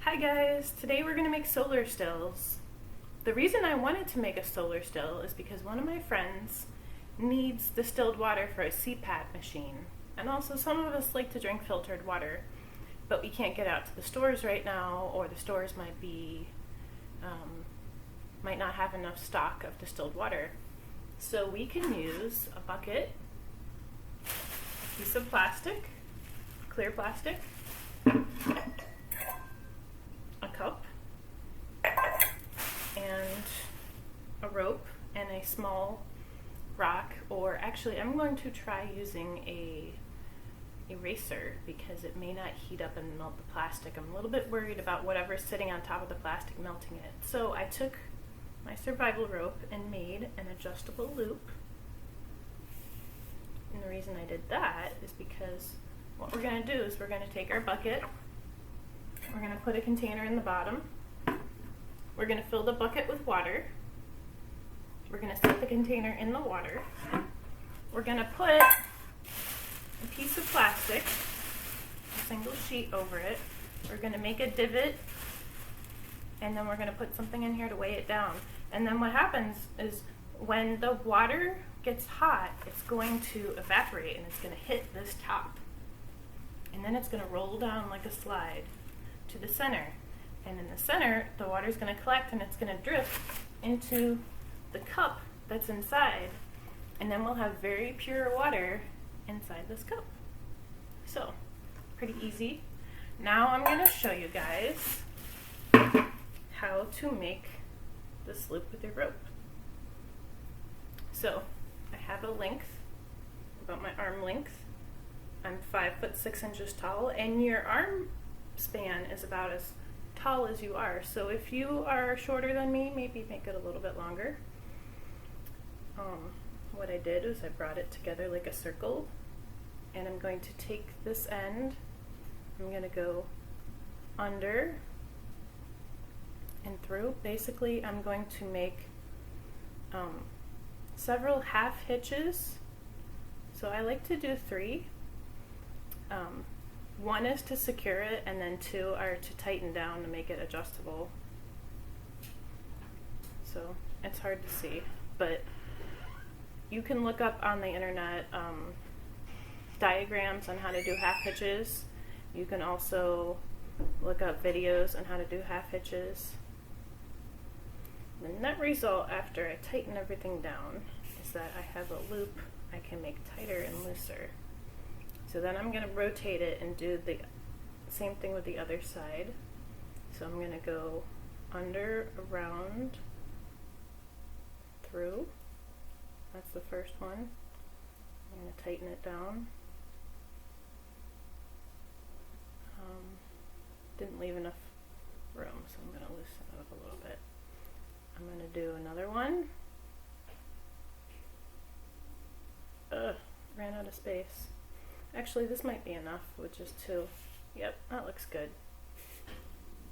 Hi guys, today we're going to make solar stills. The reason I wanted to make a solar still is because one of my friends needs distilled water for a CPAP machine. And also some of us like to drink filtered water, but we can't get out to the stores right now, or the stores might not have enough stock of distilled water. So we can use a bucket, a piece of plastic, clear plastic, a cup, and a rope, and a small rock, or actually I'm going to try using a eraser because it may not heat up and melt the plastic. I'm a little bit worried about whatever's sitting on top of the plastic melting it. So I took my survival rope and made an adjustable loop. And the reason I did that is because what we're going to do is we're going to take our bucket, we're going to put a container in the bottom, we're going to fill the bucket with water, we're going to set the container in the water, we're going to put a piece of plastic, a single sheet over it, we're going to make a divot, and then we're going to put something in here to weigh it down. And then what happens is when the water gets hot, it's going to evaporate and it's going to hit this top. And then it's going to roll down like a slide to the center. And in the center, the water is going to collect and it's going to drip into the cup that's inside. And then we'll have very pure water inside this cup. So, pretty easy. Now I'm going to show you guys how to make this loop with your rope. So, I have a length, about my arm length. I'm 5'6" tall, and your arm span is about as tall as you are. So if you are shorter than me, maybe make it a little bit longer. What I did is I brought it together like a circle, and I'm going to take this end, I'm going to go under and through. Basically, I'm going to make several half hitches. So I like to do 3. One is to secure it, and then 2 are to tighten down to make it adjustable. So it's hard to see, but you can look up on the internet diagrams on how to do half hitches. You can also look up videos on how to do half hitches. The net result after I tighten everything down is that I have a loop I can make tighter and looser. So then I'm going to rotate it and do the same thing with the other side. So I'm going to go under, around, through. That's the first one. I'm going to tighten it down. Didn't leave enough room, so I'm going to loosen it up a little bit. I'm going to do another one. Ran out of space. Actually, this might be enough with just 2. Yep, that looks good.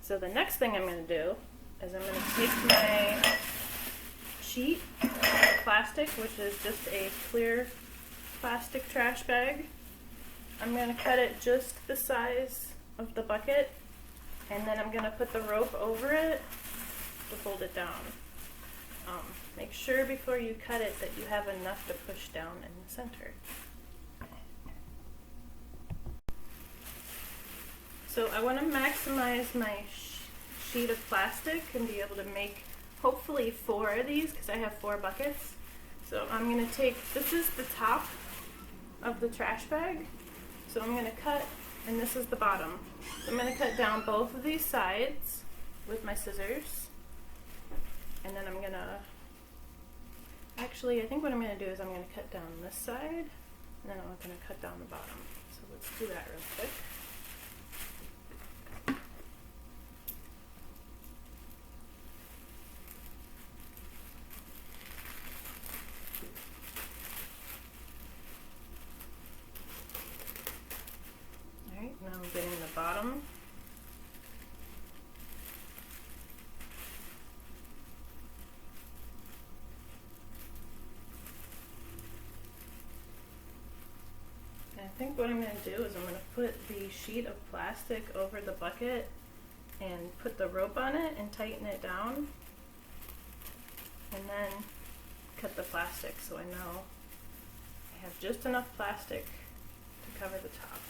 So the next thing I'm going to do is I'm going to take my sheet of plastic, which is just a clear plastic trash bag. I'm going to cut it just the size of the bucket, and then I'm going to put the rope over it to hold it down. Make sure before you cut it that you have enough to push down in the center. So I want to maximize my sheet of plastic and be able to make hopefully 4 of these because I have 4 buckets. So I'm going to take, this is the top of the trash bag, so I'm going to cut, and this is the bottom. So I'm going to cut down both of these sides with my scissors, and then I'm going to, actually I think what I'm going to do is I'm going to cut down this side, and then I'm going to cut down the bottom. So let's do that real quick. Now I'm getting the bottom. And I think what I'm going to do is I'm going to put the sheet of plastic over the bucket and put the rope on it and tighten it down, and then cut the plastic so I know I have just enough plastic to cover the top.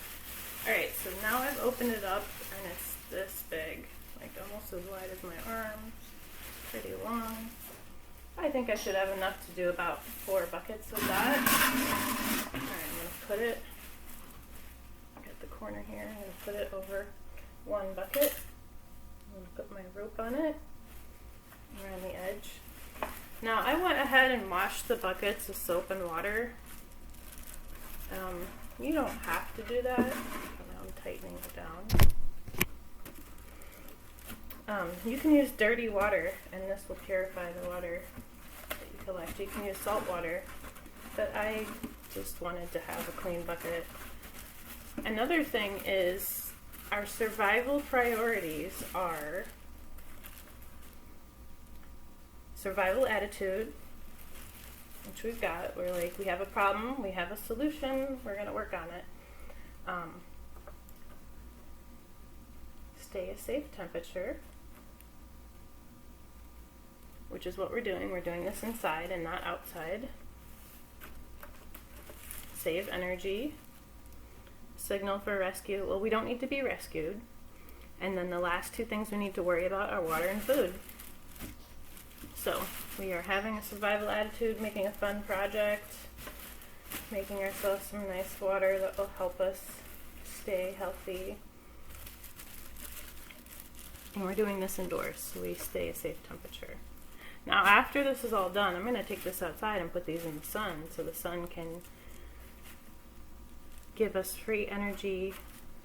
Alright, so now I've opened it up and it's this big, like almost as wide as my arms, pretty long. I think I should have enough to do about 4 buckets of that. Alright, I'm going to put it at the corner here. I'm going to put it over 1 bucket. I'm going to put my rope on it around the edge. Now I went ahead and washed the buckets with soap and water. You don't have to do that. Now I'm tightening it down. You can use dirty water and this will purify the water that you collect. You can use salt water, but I just wanted to have a clean bucket. Another thing is our survival priorities are survival attitude, which we've got. We're like, we have a problem, we have a solution, we're going to work on it. Stay a safe temperature, which is what we're doing. We're doing this inside and not outside. Save energy. Signal for rescue. Well, we don't need to be rescued. And then the last 2 things we need to worry about are water and food. So, we are having a survival attitude, making a fun project, making ourselves some nice water that will help us stay healthy. And we're doing this indoors, so we stay a safe temperature. Now, after this is all done, I'm going to take this outside and put these in the sun, so the sun can give us free energy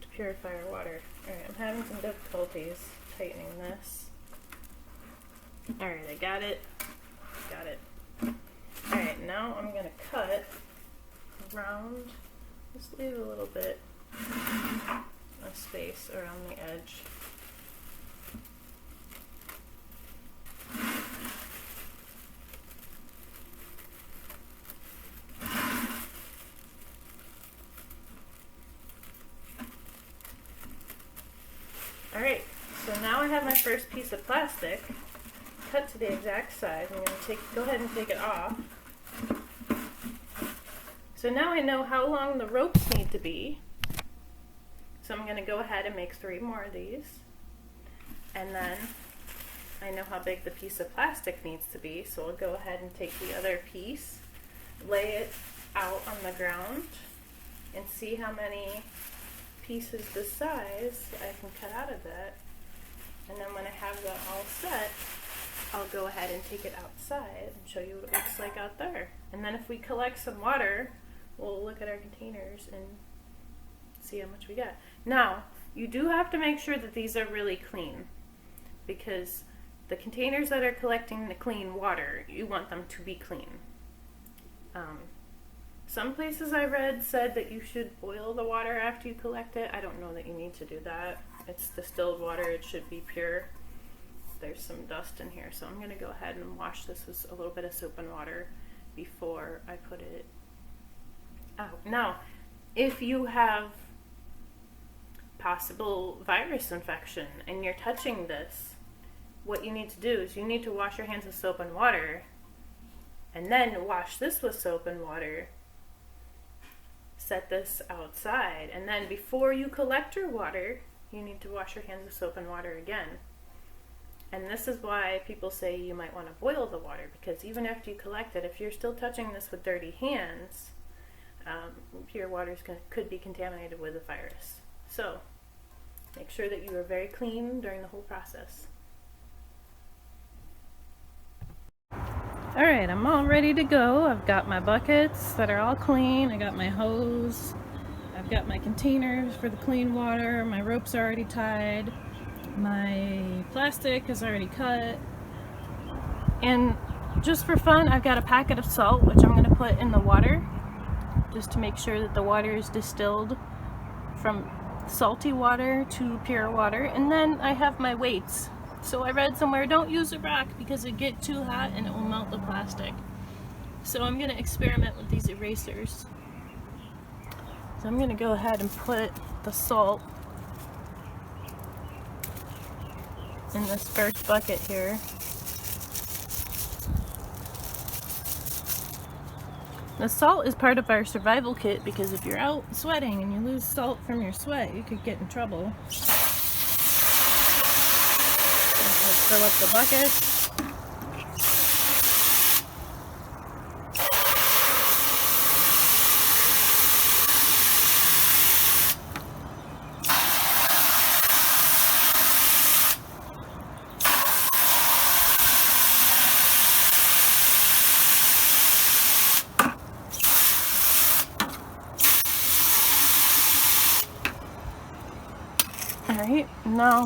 to purify our water. Alright, I'm having some difficulties tightening this. Alright, I got it. Got it. Alright, now I'm going to cut around, just leave a little bit of space around the edge. Alright, so now I have my first piece of plastic cut to the exact size. I'm going to go ahead and take it off. So now I know how long the ropes need to be. So I'm going to go ahead and make 3 more of these. And then I know how big the piece of plastic needs to be, so I'll go ahead and take the other piece, lay it out on the ground, and see how many pieces this size I can cut out of that. And then when I have that all set, I'll go ahead and take it outside and show you what it looks like out there. And then if we collect some water, we'll look at our containers and see how much we got. Now, you do have to make sure that these are really clean, because the containers that are collecting the clean water, you want them to be clean. Some places I read said that you should boil the water after you collect it. I don't know that you need to do that. It's distilled water, it should be pure. There's some dust in here, so I'm going to go ahead and wash this with a little bit of soap and water before I put it out. Now, if you have possible virus infection and you're touching this, what you need to do is you need to wash your hands with soap and water, and then wash this with soap and water. Set this outside, and then before you collect your water, you need to wash your hands with soap and water again. And this is why people say you might want to boil the water, because even after you collect it, if you're still touching this with dirty hands, your water could be contaminated with a virus. So make sure that you are very clean during the whole process. Alright, I'm all ready to go. I've got my buckets that are all clean. I got my hose. I've got my containers for the clean water. My ropes are already tied. My plastic is already cut. And just for fun, I've got a packet of salt, which I'm going to put in the water, just to make sure that the water is distilled from salty water to pure water. And then I have my weights. So I read somewhere, don't use a rock because it gets too hot and it will melt the plastic. So I'm going to experiment with these erasers. So I'm going to go ahead and put the salt in this first bucket here. The salt is part of our survival kit because if you're out sweating and you lose salt from your sweat, you could get in trouble. Let's fill up the bucket. Alright, now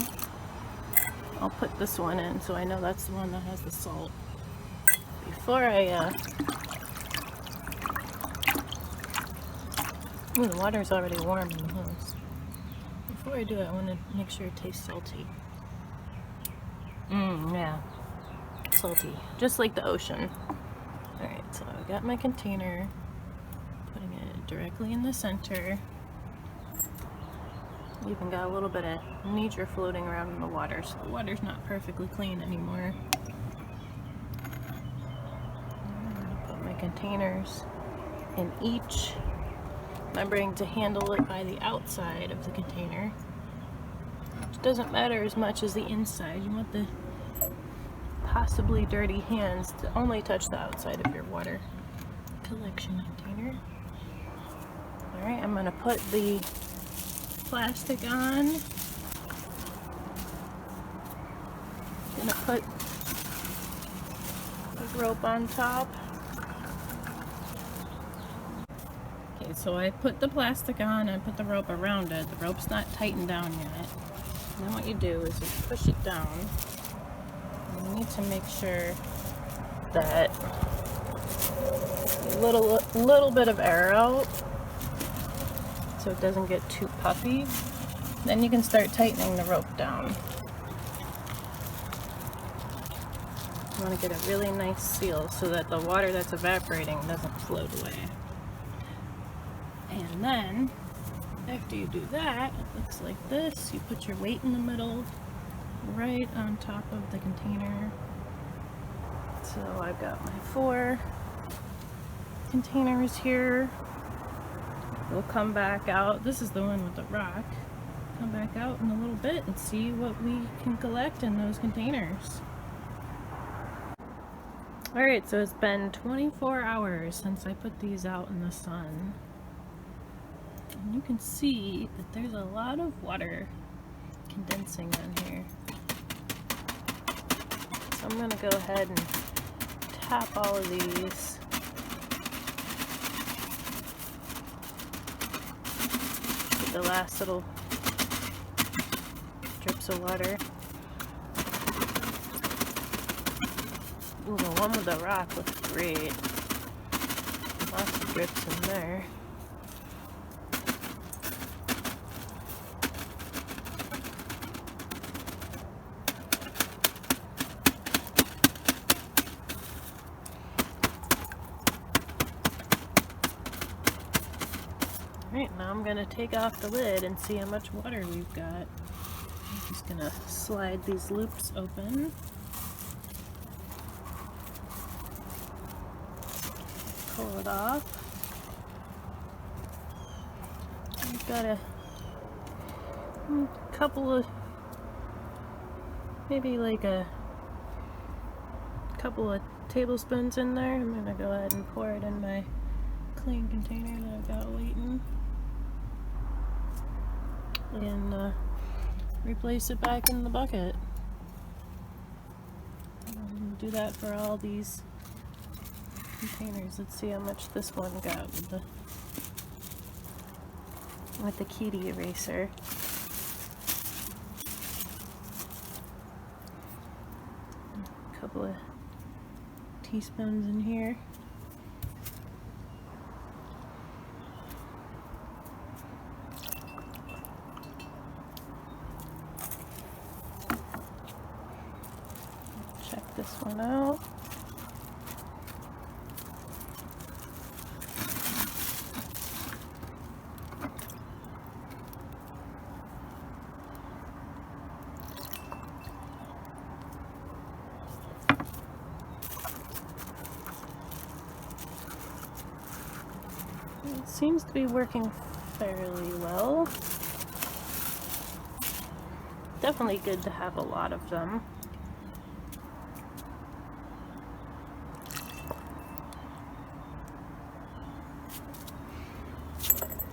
I'll put this one in so I know that's the one that has the salt. Before I, ooh, the water's already warm in the hose. Before I do it, I want to make sure it tastes salty. Yeah, salty, just like the ocean. Alright, so I got my container, putting it directly in the center. Even got a little bit of nature floating around in the water, so the water's not perfectly clean anymore. I'm gonna put my containers in each, remembering to handle it by the outside of the container, which doesn't matter as much as the inside. You want the possibly dirty hands to only touch the outside of your water collection container. Alright, I'm gonna put the plastic on. Gonna put the rope on top. Okay, so I put the plastic on and put the rope around it. The rope's not tightened down yet. And then what you do is you push it down. And you need to make sure that a little bit of air out, so it doesn't get too puffy. Then you can start tightening the rope down. You want to get a really nice seal so that the water that's evaporating doesn't float away. And then, after you do that, it looks like this. You put your weight in the middle, right on top of the container. So I've got my 4 containers here. We'll come back out. This is the one with the rock. Come back out in a little bit and see what we can collect in those containers. Alright, so it's been 24 hours since I put these out in the sun. And you can see that there's a lot of water condensing on here. So I'm going to go ahead and tap all of these. The last little drips of water. Ooh, the one with the rock looks great. Lots of drips in there. Alright, now I'm going to take off the lid and see how much water we've got. I'm just going to slide these loops open. Pull it off. We've got a couple of, maybe like a couple of tablespoons in there. I'm going to go ahead and pour it in my clean container that I've got waiting. And replace it back in the bucket. Do that for all these containers. Let's see how much this one got with the kitty eraser. A couple of teaspoons in here. Check this one out. seems to be working fairly well. Definitely good to have a lot of them.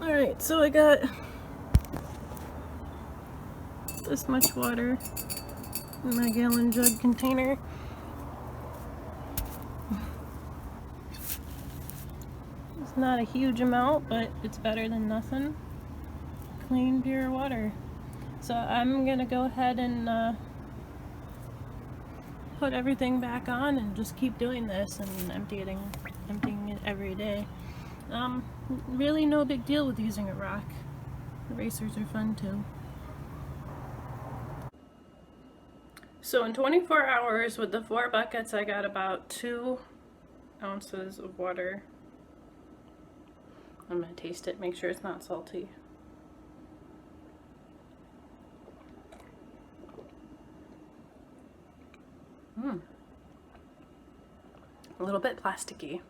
Alright, so I got this much water in my gallon jug container. It's not a huge amount, but it's better than nothing. Clean, pure water. So I'm gonna go ahead and put everything back on and just keep doing this and emptying it every day. Really no big deal with using a rock. Erasers are fun too. So in 24 hours with the 4 buckets, I got about 2 ounces of water. I'm gonna taste it, make sure it's not salty. A little bit plasticky.